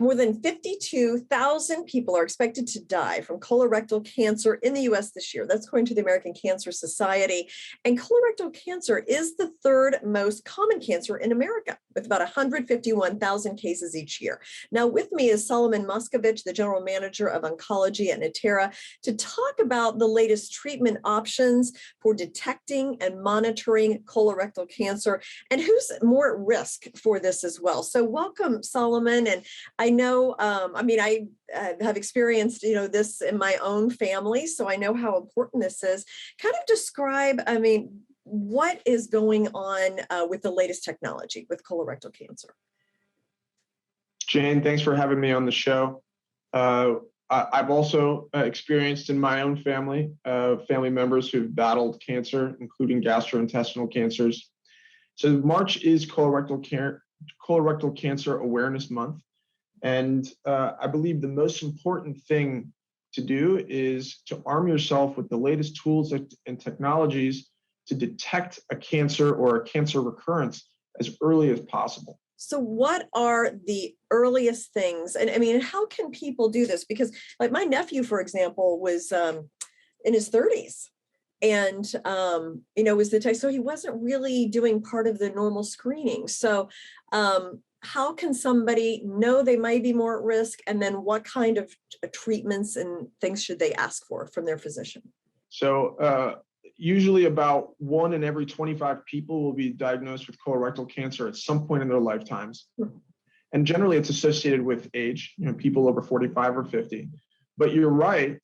More than 52,000 people are expected to die from colorectal cancer in the US this year. That's according to the American Cancer Society. And colorectal cancer is the third most common cancer in America, with about 151,000 cases each year. Now, with me is Solomon Moskovich, the general manager of oncology at Natera, to talk about the latest treatment options for detecting and monitoring colorectal cancer and who's more at risk for this as well. So welcome, Solomon. And I know, I have experienced, this in my own family, so I know how important this is. Kind of describe, what is going on with the latest technology with colorectal cancer? Jane, thanks for having me on the show. I've also experienced in my own family, family members who've battled cancer, including gastrointestinal cancers. So March is colorectal cancer awareness month. And I believe the most important thing to do is to arm yourself with the latest tools and technologies to detect a cancer or a cancer recurrence as early as possible. So what are the earliest things? And how can people do this? Because like my nephew, for example, was in his 30s and, was the type, so he wasn't really doing part of the normal screening. So how can somebody know they might be more at risk? And then what kind of treatments and things should they ask for from their physician? So usually about 1 in every 25 people will be diagnosed with colorectal cancer at some point in their lifetimes. And generally it's associated with age, people over 45 or 50. But you're right,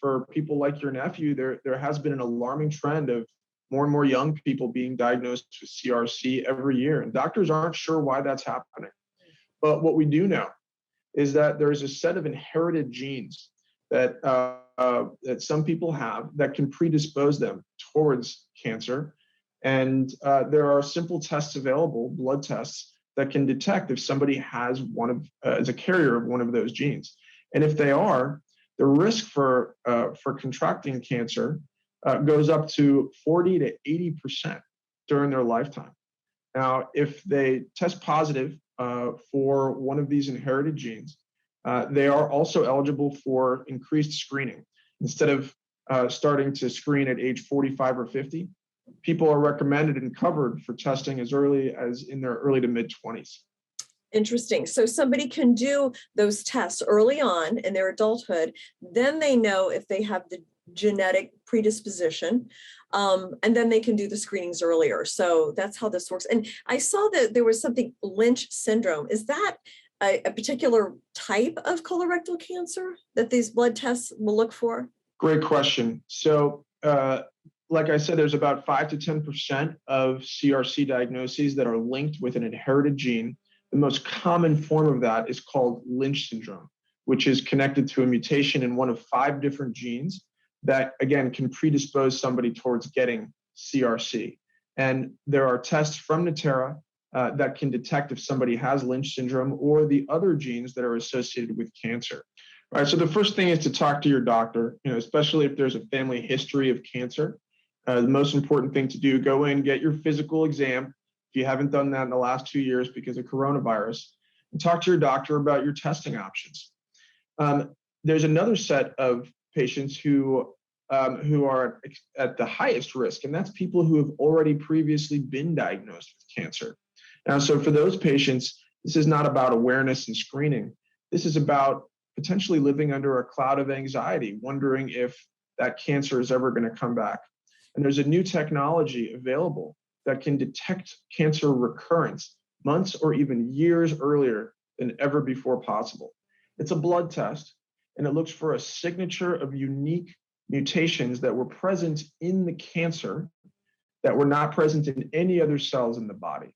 for people like your nephew, there has been an alarming trend of more and more young people being diagnosed with CRC every year. And doctors aren't sure why that's happening. But what we do know is that there is a set of inherited genes that some people have that can predispose them towards cancer. And there are simple tests available, blood tests, that can detect if somebody has is a carrier of one of those genes. And if they are, the risk for contracting cancer goes up to 40 to 80% during their lifetime. Now, if they test positive for one of these inherited genes, they are also eligible for increased screening. Instead of starting to screen at age 45 or 50, people are recommended and covered for testing as early as in their early to mid 20s. Interesting. So somebody can do those tests early on in their adulthood, then they know if they have the genetic predisposition, and then they can do the screenings earlier. So that's how this works. And I saw that there was something Lynch syndrome. Is that a particular type of colorectal cancer that these blood tests will look for? Great question. So like I said, there's about 5 to 10% of CRC diagnoses that are linked with an inherited gene. The most common form of that is called Lynch syndrome, which is connected to a mutation in one of 5 different genes that, again, can predispose somebody towards getting CRC. And there are tests from Natera that can detect if somebody has Lynch syndrome or the other genes that are associated with cancer. All right, so the first thing is to talk to your doctor, especially if there's a family history of cancer. The most important thing to do, go in, get your physical exam, if you haven't done that in the last 2 years because of coronavirus, and talk to your doctor about your testing options. There's another set of patients who are at the highest risk, and that's people who have already previously been diagnosed with cancer. Now, so for those patients, this is not about awareness and screening. This is about potentially living under a cloud of anxiety, wondering if that cancer is ever going to come back. And there's a new technology available that can detect cancer recurrence months or even years earlier than ever before possible. It's a blood test, and it looks for a signature of unique mutations that were present in the cancer that were not present in any other cells in the body.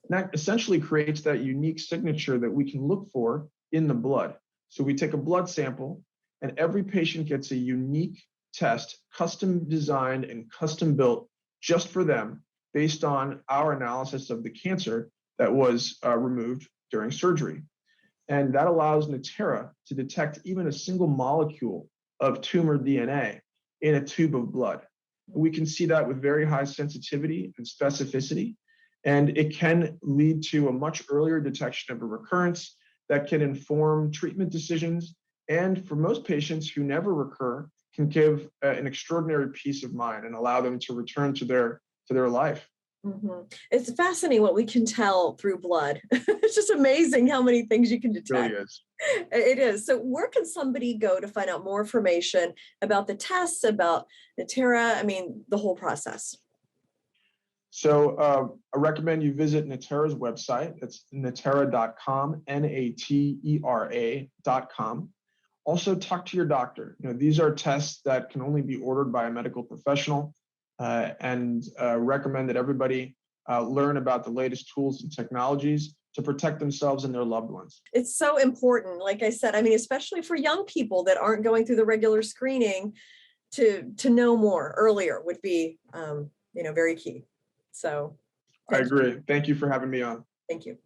And that essentially creates that unique signature that we can look for in the blood. So we take a blood sample, and every patient gets a unique test, custom designed and custom built just for them based on our analysis of the cancer that was removed during surgery. And that allows Natera to detect even a single molecule of tumor DNA in a tube of blood. We can see that with very high sensitivity and specificity, and it can lead to a much earlier detection of a recurrence that can inform treatment decisions, and for most patients who never recur, can give an extraordinary peace of mind and allow them to return to their life. It's fascinating what we can tell through blood. It's just amazing how many things you can detect. It really is. It is. So where can somebody go to find out more information about the tests, about Natera? I mean, the whole process. So I recommend you visit Natera's website. It's natera.com, Natera.com. Also talk to your doctor. These are tests that can only be ordered by a medical professional, and recommend that everybody learn about the latest tools and technologies to protect themselves and their loved ones. It's so important. Like I said, I mean, especially for young people that aren't going through the regular screening, to know more earlier would be, very key. So I agree. Thank you for having me on. thank you.